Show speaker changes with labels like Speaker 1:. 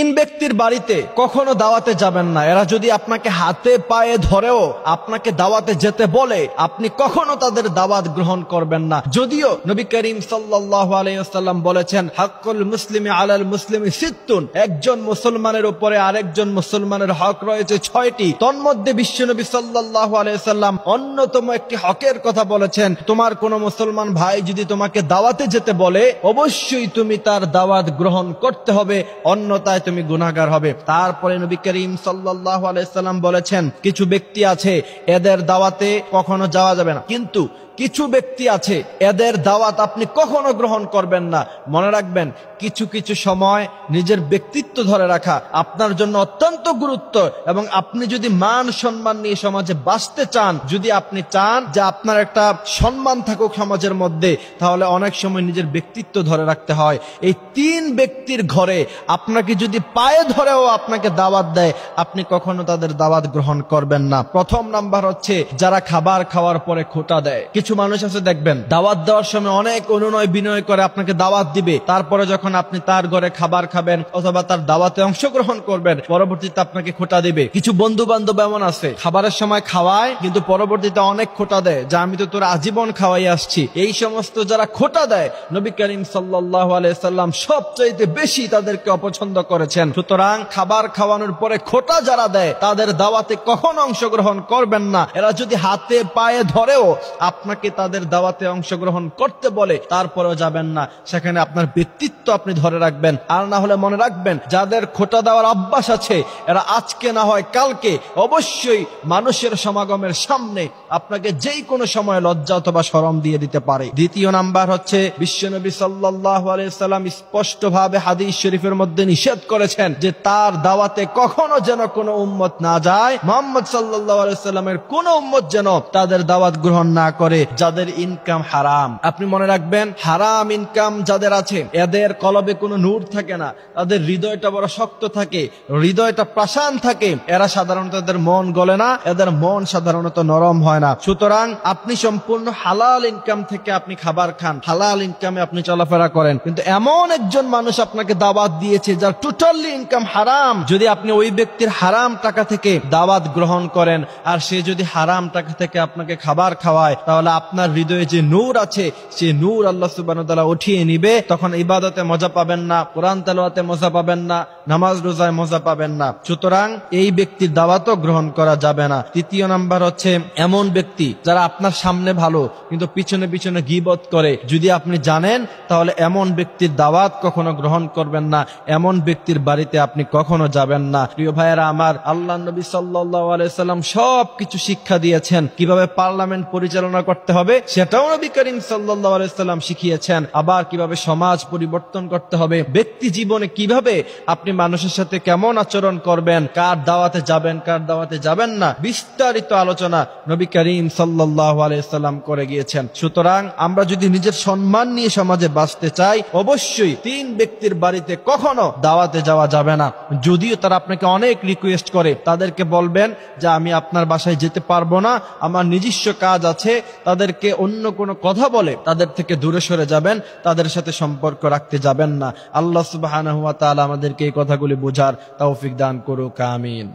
Speaker 1: তিন ব্যক্তির বাড়িতে কখনো দাওয়াতে যাবেন না। এরা যদি আপনাকে হাতে পায়ে ধরেও আপনাকে দাওয়াতে যেতে বলে, আপনি কখনো তাদের দাওয়াত গ্রহণ করবেন না। যদিও নবী করিম সাল্লাল্লাহু আলাইহি ওয়াসাল্লাম বলেছেন, হাক্কুল মুসলিমি আলাল মুসলিমি সিত্তুন, একজন মুসলমানের উপরে আরেকজন মুসলমানের হক রয়েছে 6টি। তন্মধ্যে বিশ্বনবী সাল্লাল্লাহু আলাইহি ওয়াসাল্লাম অন্যতম একটি হকের কথা বলেছেন, তোমার কোন মুসলমান ভাই যদি তোমাকে দাওয়াতে যেতে বলে, অবশ্যই তুমি তার দাওয়াত গ্রহণ করতে হবে, অন্যথায় তুমি গুনাহগার হবে। তারপরে নবী করিম সাল্লাল্লাহু আলাইহি ওয়াসাল্লাম বলেছেন, কিছু ব্যক্তি আছে এদের দাওয়াতে কখনো যাওয়া যাবে না, কিন্তু কিছু ব্যক্তি আছে এদের দাওয়াত আপনি কখনো গ্রহণ করবেন না। মনে রাখবেন, কিছু কিছু সময় নিজের ব্যক্তিত্ব ধরে রাখা আপনার জন্য অত্যন্ত গুরুত্ব, এবং আপনি যদি মান সম্মান নিয়ে সমাজে বাঁচতে চান, যদি আপনি চান যে আপনার একটা সম্মান থাকুক সমাজের মধ্যে, তাহলে অনেক সময় নিজের ব্যক্তিত্ব ধরে রাখতে হয়। এই তিন ব্যক্তির ঘরে আপনাকে যদি পায়ে ধরেও আপনাকে দাওয়াত দেয়, আপনি কখনো তাদের দাওয়াত গ্রহণ করবেন না। প্রথম নাম্বার হচ্ছে যারা খাবার খাওয়ার পরে খোঁটা দেয়। কিছু মানুষ আছে দেখবেন, দাওয়াত দেওয়ার সময় অনেক অনুনয় বিনয় করে আপনাকে দাওয়াত দিবে, তারপরে যখন আপনি তার ঘরে খাবার খাবেন অথবা তার দাওয়াতে অংশগ্রহণ করবেন, পরবর্তীতে আপনাকে খোঁটা দিবে। কিছু বন্ধু বান্ধব এমন আছে, খাবারের সময় খাওয়ায় কিন্তু পরবর্তীতে অনেক খোঁটা দেয়, যা আমি তো তোর আজীবন খাওয়াই আসছি। এই সমস্ত যারা খোঁটা দেয়, নবী করিম সাল্লাল্লাহু আলাইহি সাল্লাম সবচাইতে বেশি তাদেরকে অপছন্দ করেছেন। সুতরাং খাবার খাওয়ানোর পরে খোঁটা যারা দেয়, তাদের দাওয়াতে কখনো অংশগ্রহণ করবেন না। এরা যদি হাতে পায়ে ধরেও আপনাকে তাদের দাওয়াতে অংশগ্রহণ করতে বলে, তারপরেও যাবেন না। সেখানে আপনার ব্যক্তিত্ব আপনি ধরে রাখবেন। আর না হলে মনে রাখবেন, যাদের খোঁটা দেওয়ার অভ্যাস আছে, এরা আজকে না হয় কালকে অবশ্যই মানুষের সমাগমের সামনে আপনাকে যেই কোনো সময় লজ্জা অথবা শরম দিয়ে দিতে পারে। দ্বিতীয় নাম্বার হচ্ছে, বিশ্বনবী সাল্লাল্লাহু আলাইহি সাল্লাম স্পষ্টভাবে হাদিস শরীফের মধ্যে নিষেধ করেছেন যে তার দাওয়াতে কখনো যেন কোনো উম্মত না যায়, মুহাম্মদ সাল্লাল্লাহু আলাইহি সাল্লামের কোন উম্মত যেন তাদের দাওয়াত গ্রহণ না করে যাদের ইনকাম হারাম। আপনি মনে রাখবেন, হারাম ইনকাম যাদের আছে, এদের কলবে কোনো নূর থাকে না, তাদের হৃদয়টা বড় শক্ত থাকে, হৃদয়টা প্রাসান থাকে। এরা সাধারণত এদের মন গলে না, এদের মন সাধারণত নরম হয় না। সুতরাং আপনি সম্পূর্ণ হালাল ইনকাম থেকে আপনি খাবার খান, হালাল ইনকামে আপনি চলাফেরা করেন, কিন্তু এমন একজন মানুষ আপনাকে দাওয়াত দিয়েছে যার টোটালি ইনকাম হারাম, যদি আপনি ওই ব্যক্তির হারাম টাকা থেকে দাওয়াত গ্রহণ করেন, আর সে যদি হারাম টাকা থেকে আপনাকে খাবার খাওয়ায়, তাহলে আপনার হৃদয়ে যে নূর আছে, সে নূর আল্লাহ সুবহানাহু ওয়া তাআলা উঠিয়ে নিবে। তখন ইবাদতে মজা পাবেন না, কোরআন তেলাওয়াতে মজা পাবেন না, নামাজ রোজায় মজা পাবেন না। সুতরাং এই ব্যক্তির দাওয়াতও গ্রহণ করা যাবে না। তৃতীয় নাম্বার হচ্ছে, এমন ব্যক্তি যারা আপনার সামনে ভালো কিন্তু পিছনে পিছনে গীবত করে, যদি আপনি জানেন, তাহলে এমন ব্যক্তির দাওয়াত কখনো গ্রহণ করবেন না, এমন ব্যক্তির বাড়িতে আপনি কখনো যাবেন না। প্রিয় ভাইয়েরা আমার, আল্লাহ নবী সাল্লাল্লাহু আলাইহি সাল্লাম সবকিছু শিক্ষা দিয়েছেন। কিভাবে পার্লামেন্ট পরিচালনা করতে হবে সেটাও নবী করিম সাল্লাল্লাহু আলাইহি সাল্লাম শিখিয়েছেন। আবার কিভাবে সমাজ পরিবর্তন করতে হবে, ব্যক্তি জীবনে কিভাবে আপনি মানুষের সাথে কেমন আচরণ করবেন, কার দাওয়াতে যাবেন কার দাওয়াতে যাবেন না, বিস্তারিত আলোচনা নবী করিম সাল্লাল্লাহু আলাইহি সাল্লাম করে গিয়েছেন। সুতরাং আমরা যদি নিজের সম্মান নিয়ে সমাজে বাঁচতে চাই, অবশ্যই তিন ব্যক্তির বাড়িতে কখনো দাওয়াতে যাওয়া যাবে না। যদিও তারা আপনাকে অনেক রিকোয়েস্ট করে, তাদেরকে বলবেন যে আমি আপনার বাসায় যেতে পারবো না, আমার নিজস্ব কাজ আছে। তাদেরকে অন্য কোনো কথা বলে তাদের থেকে দূরে সরে যাবেন, তাদের সাথে সম্পর্ক রাখতে যাবেন না। আল্লাহ সুবহানাহু ওয়া তাআলা আমাদেরকে এই কথাগুলি বোঝার তৌফিক দান করুক, আমিন।